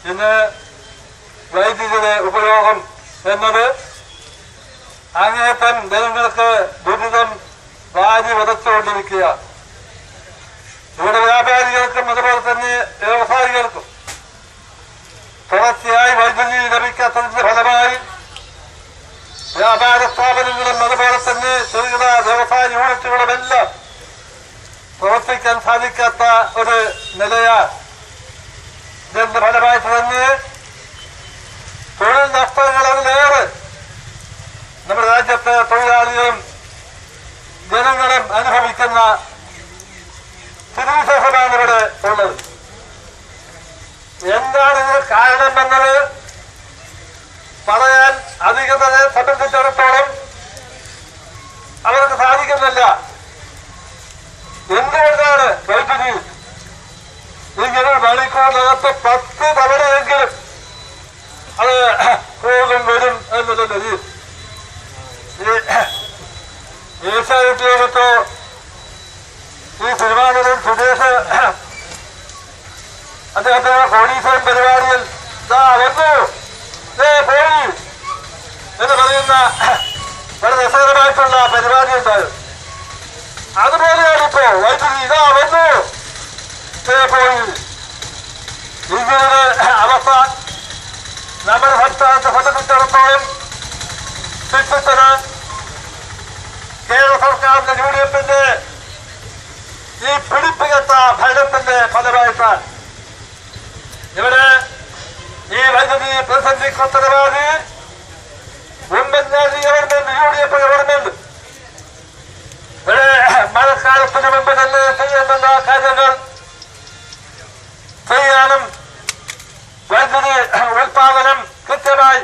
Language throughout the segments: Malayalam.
ഇന്ന് വൈദ്യുതിയുടെ ഉപയോഗം എന്നത് അങ്ങേയറ്റം ജനങ്ങൾക്ക് ദുരിതം വാരി വധച്ചുകൊണ്ടിരിക്കുക. ഇവിടെ വ്യാപാരികൾക്കും അതുപോലെ തന്നെ വ്യവസായികൾക്കും തുടർച്ചയായി വൈദ്യുതി ലഭിക്കാത്തതിന്റെ ഫലമായി വ്യാപാര സ്ഥാപനങ്ങളും അതുപോലെ തന്നെ ചെറുകിട വ്യവസായ യൂണിറ്റുകളുമെല്ലാം പ്രവർത്തിക്കാൻ സാധിക്കാത്ത ഒരു നിലയാണ്. ഇതിന്റെ ഫലമായിട്ട് തന്നെ തൊഴിൽ നഷ്ടങ്ങൾ അതിലേറെ നമ്മുടെ രാജ്യത്തെ തൊഴിലാളികളും ജനങ്ങളും അനുഭവിക്കുന്ന സ്ഥിതിവിശേഷമാണ് ഇവിടെ ഉള്ളത്. എന്താണ് ഇതിന് കാരണം എന്നത് പറയാൻ അധികൃതരെ സംബന്ധിച്ചിടത്തോളം അവർക്ക് സാധിക്കുന്നില്ല. എന്തുകൊണ്ടാണ് വൈദ്യുതി ഇങ്ങനെ മണിക്കൂറിനകത്ത് 10 തവണയെങ്കിലും അത് പോകും വരും എന്നുള്ള നിലയിൽ ഏഷ്യാനെറ്റ് ലോകത്തോ ഈ സിനിമാനടൻ സുരേഷ് അദ്ദേഹത്തിന്റെ കോടീശ്വരൻ പരിപാടിയിൽ വന്നു പോയി എന്ന് പറയുന്ന വളരെ രസകരമായിട്ടുള്ള പരിപാടി ഉണ്ടായിരുന്നു. അതുപോലെയാണ് ഇപ്പോ വൈദ്യുതി വന്നു പോയി. ഇങ്ങനൊരു അവസ്ഥ നമ്മുടെ സംസ്ഥാനത്തെ സംബന്ധിച്ചിടത്തോളം ശിക്ഷത്തിന് കേരള സർക്കാരിന്റെ യൂണിയപ്പിന്റെ ഈ പിടിപ്പുകെട്ട ഭരണത്തിന്റെ ഫലമായിട്ടാണ്. ഇവിടെ ഈ വൈദ്യുതി പ്രതിസന്ധിക്ക് ഉത്തരവാദി ഉമ്മൻചാണ്ടി ഗവൺമെന്റ്, യുഡിഎഫ് ഗവൺമെന്റ്. ഇവിടെ മഴക്കാലത്തിന് മുമ്പ് തന്നെ ചെയ്യേണ്ടുന്ന കാര്യങ്ങൾ ചെയ്യാനും വൈദ്യുതി ഉൽപാദനം കൃത്യമായി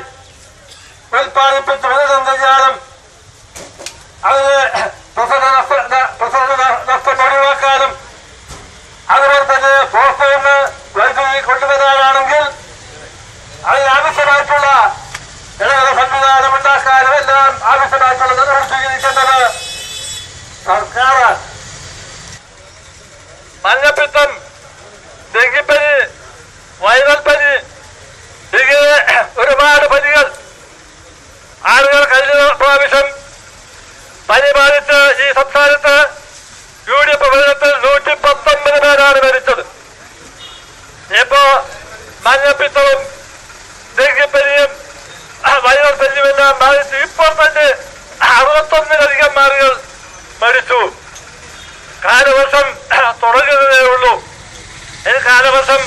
ഉൽപാദിപ്പിച്ച് വിതരണം ചെയ്യാനും അതിന് പ്രസരണ നഷ്ടം ഒഴിവാക്കാനും അതുപോലെ തന്നെ പോസ്റ്ററിന് വൈദ്യുതി കൊണ്ടുവരാനാണെങ്കിൽ അതിനാവശ്യമായിട്ടുള്ള ഇടപെടൽ സംവിധാനം ഉണ്ടാക്കാനും എല്ലാം ആവശ്യമായിട്ടുള്ള നടപടി സ്വീകരിക്കേണ്ടത് സർക്കാരാണ്. മഞ്ഞപ്പിത്തം, ഡെങ്കിപ്പനി, വൈറൽപ്പനി, ഇങ്ങനെ ഒരുപാട് പനികൾ ആളുകൾ കഴിഞ്ഞ പ്രാവശ്യം പനി ബാധിച്ച് ഈ സംസ്ഥാനത്ത് യുഡിഎഫ് ഭരണത്തിൽ 119 പേരാണ് മരിച്ചത്. ഇപ്പോ മഞ്ഞപ്പിത്തവും ഡെങ്കിപ്പനിയും വൈറൽ പനിയുമെല്ലാം ബാധിച്ച് ഇപ്പോൾ തന്നെ 61-ലധികം ആളുകൾ മരിച്ചു. കാലവർഷം തുടങ്ങുന്നതേ ഉള്ളൂ. ഈ കാലവർഷം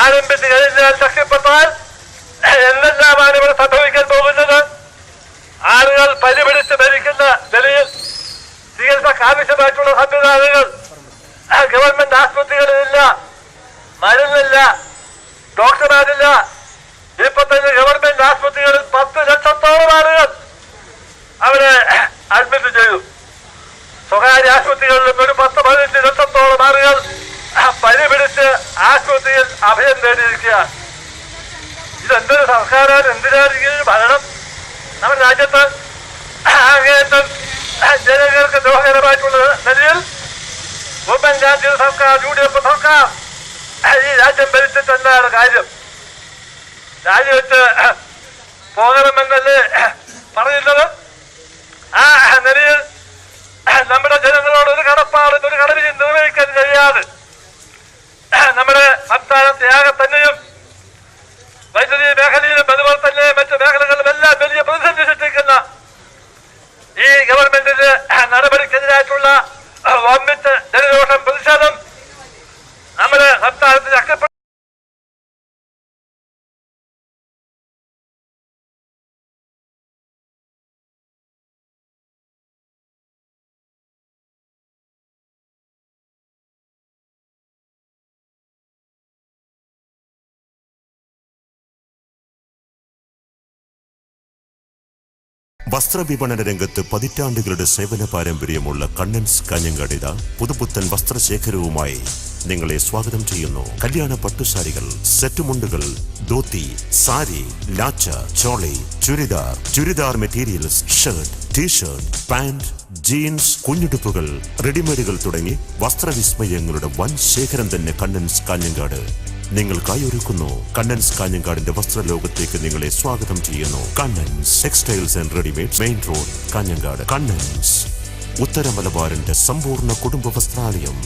ആരംഭിച്ച് കഴിഞ്ഞാൽ ശക്തിപ്പെട്ടാൽ എന്തെല്ലാമാണ് ഇവിടെ സംഭവിക്കാൻ പോകുന്നത്? ആളുകൾ പനി പിടിച്ച് മരിക്കുന്ന നിലയിൽ ചികിത്സക്ക് ആവശ്യമായിട്ടുള്ള സംവിധാനങ്ങൾ ഗവൺമെന്റ് ആശുപത്രികളിലില്ല, മരുന്നില്ല, ഡോക്ടർമാരില്ല. ഇപ്പൊ തന്നെ ഗവൺമെന്റ് ആശുപത്രികളിൽ 10 ലക്ഷത്തോളം ആളുകൾ അവരെ അഡ്മിറ്റ് ചെയ്തു. സ്വകാര്യ ആശുപത്രികളിലും ഒരു 10-15 ലക്ഷത്തോളം ആളുകൾ പനി പിടിച്ച് ആശുപത്രിയിൽ അഭയം നേടിയിരിക്കുകയാണ്. ഇതെന്തൊരു സർക്കാരാണ്, എന്തിനാണ് ഇങ്ങനെ ഭരണം? നമ്മുടെ രാജ്യത്ത് അങ്ങേയറ്റം ജനങ്ങൾക്ക് ദ്രോഹകരമായിട്ടുള്ള നിലയിൽ ഉമ്മൻചാണ്ടി സർക്കാർ, യുഡിഎഫ് സർക്കാർ ഈ രാജ്യം ഭരിച്ചിട്ടെന്താണ് കാര്യം? രാജിവെച്ച് പോകണമെന്നല്ലേ പറയുന്നത്? ആ നിലയിൽ നമ്മുടെ ജനങ്ങളോട് ഒരു കടപ്പാടും ഒരു കടവിയും നിർവഹിക്കാൻ കഴിയാതെ നമ്മുടെ സംസ്ഥാനത്തെ ആകെ തന്നെയും വൈദ്യുതി മേഖലയിലും അതുപോലെ തന്നെ മറ്റു മേഖലകളിലുമെല്ലാം വലിയ പ്രതിസന്ധി സൃഷ്ടിക്കുന്ന ഈ ഗവൺമെന്റിന്റെ നടപടിക്കെതിരായിട്ടുള്ള വമ്പിച്ച ജനരോഷം പ്രതിഷേധം നമ്മുടെ സംസ്ഥാനത്ത് ശക്തിപ്പെട്ടു. വസ്ത്രവിപണന രംഗത്ത് പതിറ്റാണ്ടുകളുടെ സേവന പാരമ്പര്യമുള്ള കണ്ണൻസ് കാഞ്ഞങ്ങാട് ഇതാ പുതുപുത്തൻ വസ്ത്രശേഖരവുമായി നിങ്ങളെ സ്വാഗതം ചെയ്യുന്നു. കല്യാണ പട്ടുസാരികൾ, സെറ്റുമുണ്ടുകൾ, ധോത്തി, സാരി, ലാച്ച, choli, churidar materials, shirt, T-shirt, pant, jeans, കുഞ്ഞുടുപ്പുകൾ, റെഡിമെയ്ഡുകൾ തുടങ്ങി വസ്ത്രവിസ്മയങ്ങളുടെ വൻ ശേഖരം തന്നെ കണ്ണൻസ് കാഞ്ഞങ്ങാട്. നിങ്ങൾക്കായി ഒരുക്കുന്നു. കണ്ണൻസ് കാഞ്ഞങ്ങാടിന്റെ വസ്ത്രലോകത്തേക്ക് നിങ്ങളെ സ്വാഗതം ചെയ്യുന്നു. Kannan's textiles and readymade, main road, Kanhangad. Kannan's, ഉത്തര മലബാറിന്റെ സമ്പൂർണ്ണ കുടുംബ വസ്ത്രാലയം.